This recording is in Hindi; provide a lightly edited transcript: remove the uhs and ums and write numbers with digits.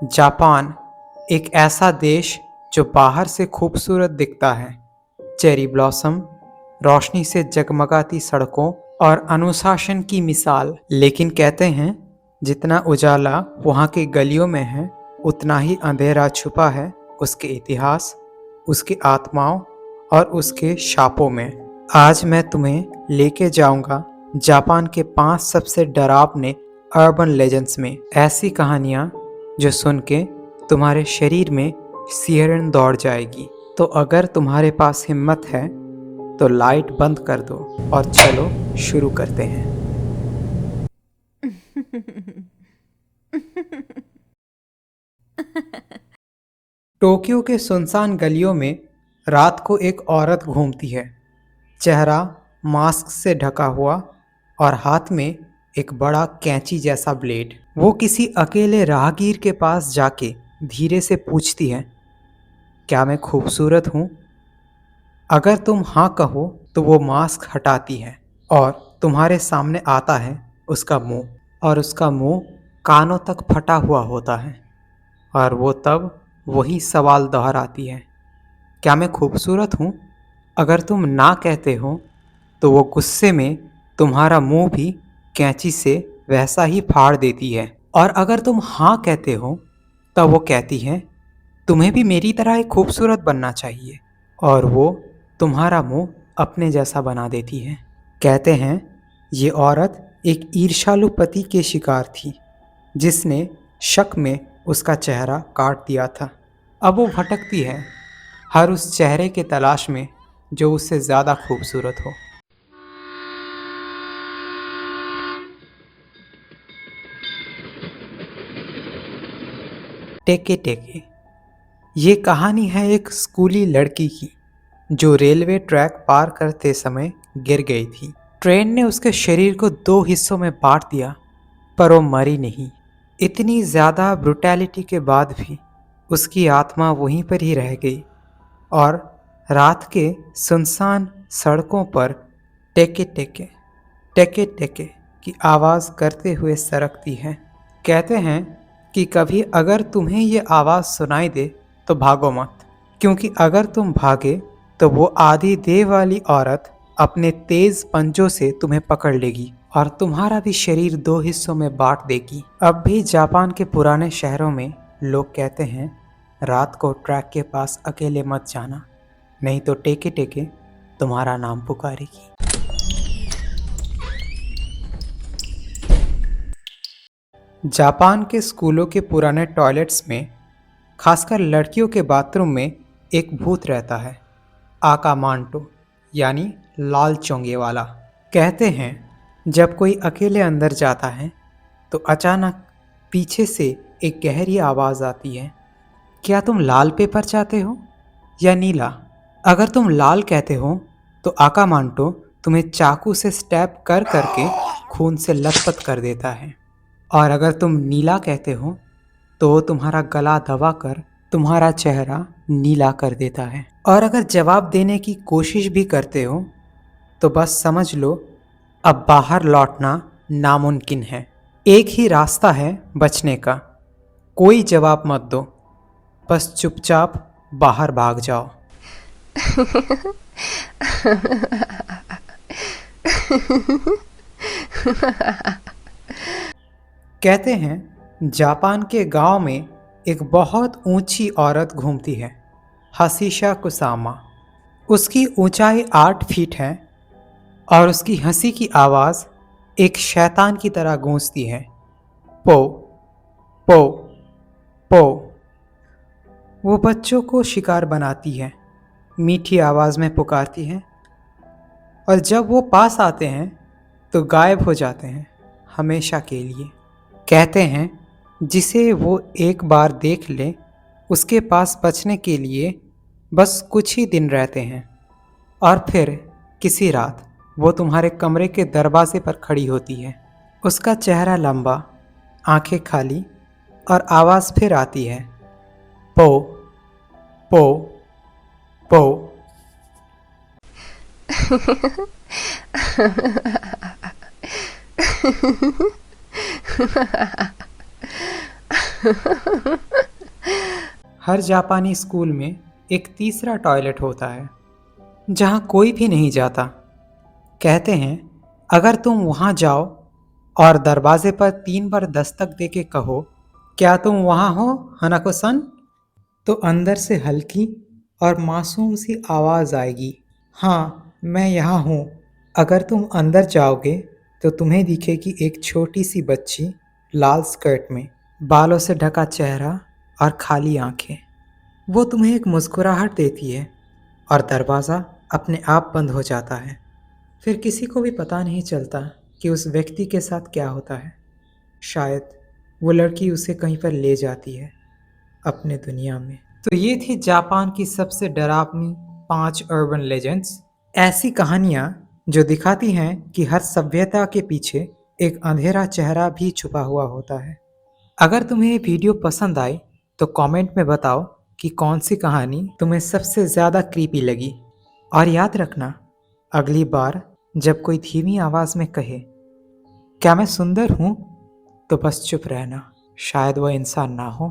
जापान एक ऐसा देश जो बाहर से खूबसूरत दिखता है। चेरी ब्लॉसम, रोशनी से जगमगाती सड़कों और अनुशासन की मिसाल। लेकिन कहते हैं जितना उजाला वहाँ की गलियों में है, उतना ही अंधेरा छुपा है उसके इतिहास, उसकी आत्माओं और उसके शापों में। आज मैं तुम्हें लेके जाऊंगा जापान के 5 सबसे डरावने अर्बन लेजेंड्स में। ऐसी कहानियाँ जो सुन के तुम्हारे शरीर में सिहरन दौड़ जाएगी। तो अगर तुम्हारे पास हिम्मत है तो लाइट बंद कर दो और चलो शुरू करते हैं। टोक्यो के सुनसान गलियों में रात को एक औरत घूमती है, चेहरा मास्क से ढका हुआ और हाथ में एक बड़ा कैंची जैसा ब्लेड। वो किसी अकेले राहगीर के पास जाके धीरे से पूछती है, क्या मैं खूबसूरत हूँ? अगर तुम हाँ कहो तो वो मास्क हटाती है और तुम्हारे सामने आता है उसका मुंह, और उसका मुंह कानों तक फटा हुआ होता है। और वो तब वही सवाल दोहराती है, क्या मैं खूबसूरत हूँ? अगर तुम ना कहते हो तो वो गुस्से में तुम्हारा मुंह भी कैंची से वैसा ही फाड़ देती है। और अगर तुम हाँ कहते हो तब वो कहती है, तुम्हें भी मेरी तरह एक खूबसूरत बनना चाहिए। और वो तुम्हारा मुंह अपने जैसा बना देती है। कहते हैं ये औरत एक ईर्ष्यालु पति के शिकार थी, जिसने शक में उसका चेहरा काट दिया था। अब वो भटकती है हर उस चेहरे के तलाश में जो उससे ज़्यादा खूबसूरत हो। टेके टेके। ये कहानी है एक स्कूली लड़की की जो रेलवे ट्रैक पार करते समय गिर गई थी। ट्रेन ने उसके शरीर को 2 हिस्सों में बांट दिया, पर वो मरी नहीं। इतनी ज़्यादा ब्रुटैलिटी के बाद भी उसकी आत्मा वहीं पर ही रह गई और रात के सुनसान सड़कों पर टेके टेके टेके टेके की आवाज़ करते हुए सरकती है। कहते हैं कि कभी अगर तुम्हें ये आवाज़ सुनाई दे तो भागो मत, क्योंकि अगर तुम भागे तो वो आधी देह वाली औरत अपने तेज पंजों से तुम्हें पकड़ लेगी और तुम्हारा भी शरीर 2 हिस्सों में बांट देगी। अब भी जापान के पुराने शहरों में लोग कहते हैं, रात को ट्रैक के पास अकेले मत जाना, नहीं तो टेके टेके तुम्हारा नाम पुकारेगी। जापान के स्कूलों के पुराने टॉयलेट्स में, खासकर लड़कियों के बाथरूम में, एक भूत रहता है, आका मांटो, यानी लाल चोंगे वाला। कहते हैं जब कोई अकेले अंदर जाता है तो अचानक पीछे से एक गहरी आवाज़ आती है, क्या तुम लाल पेपर चाहते हो या नीला? अगर तुम लाल कहते हो तो आका मांटो तुम्हें चाकू से स्टैब कर करके खून से लथपथ कर देता है। और अगर तुम नीला कहते हो तो वो तुम्हारा गला दबाकर तुम्हारा चेहरा नीला कर देता है। और अगर जवाब देने की कोशिश भी करते हो तो बस समझ लो अब बाहर लौटना नामुमकिन है। एक ही रास्ता है बचने का, कोई जवाब मत दो, बस चुपचाप बाहर भाग जाओ। कहते हैं जापान के गांव में एक बहुत ऊंची औरत घूमती है, हसीशा कुसामा। उसकी ऊंचाई 8 फीट है और उसकी हंसी की आवाज़ एक शैतान की तरह गूंजती है, पो पो पो। वो बच्चों को शिकार बनाती है, मीठी आवाज़ में पुकारती है, और जब वो पास आते हैं तो गायब हो जाते हैं हमेशा के लिए। कहते हैं जिसे वो एक बार देख ले उसके पास बचने के लिए बस कुछ ही दिन रहते हैं, और फिर किसी रात वो तुम्हारे कमरे के दरवाजे पर खड़ी होती है। उसका चेहरा लंबा, आंखें खाली, और आवाज़ फिर आती है, पो पो पो। हर जापानी स्कूल में एक तीसरा टॉयलेट होता है जहाँ कोई भी नहीं जाता। कहते हैं अगर तुम वहाँ जाओ और दरवाजे पर 3 बार दस्तक देके कहो, क्या तुम वहाँ हो हनाको-सन? तो अंदर से हल्की और मासूम सी आवाज़ आएगी, हाँ मैं यहाँ हूँ। अगर तुम अंदर जाओगे तो तुम्हें दिखेगी एक छोटी सी बच्ची, लाल स्कर्ट में, बालों से ढका चेहरा और खाली आंखें। वो तुम्हें एक मुस्कुराहट देती है और दरवाज़ा अपने आप बंद हो जाता है। फिर किसी को भी पता नहीं चलता कि उस व्यक्ति के साथ क्या होता है। शायद वो लड़की उसे कहीं पर ले जाती है, अपने दुनिया में। तो ये थी जापान की सबसे डरावनी 5 अर्बन लेजेंड्स। ऐसी कहानियाँ जो दिखाती हैं कि हर सभ्यता के पीछे एक अंधेरा चेहरा भी छुपा हुआ होता है। अगर तुम्हें ये वीडियो पसंद आई तो कमेंट में बताओ कि कौन सी कहानी तुम्हें सबसे ज़्यादा क्रीपी लगी। और याद रखना, अगली बार जब कोई धीमी आवाज़ में कहे, क्या मैं सुंदर हूँ? तो बस चुप रहना, शायद वह इंसान ना हो।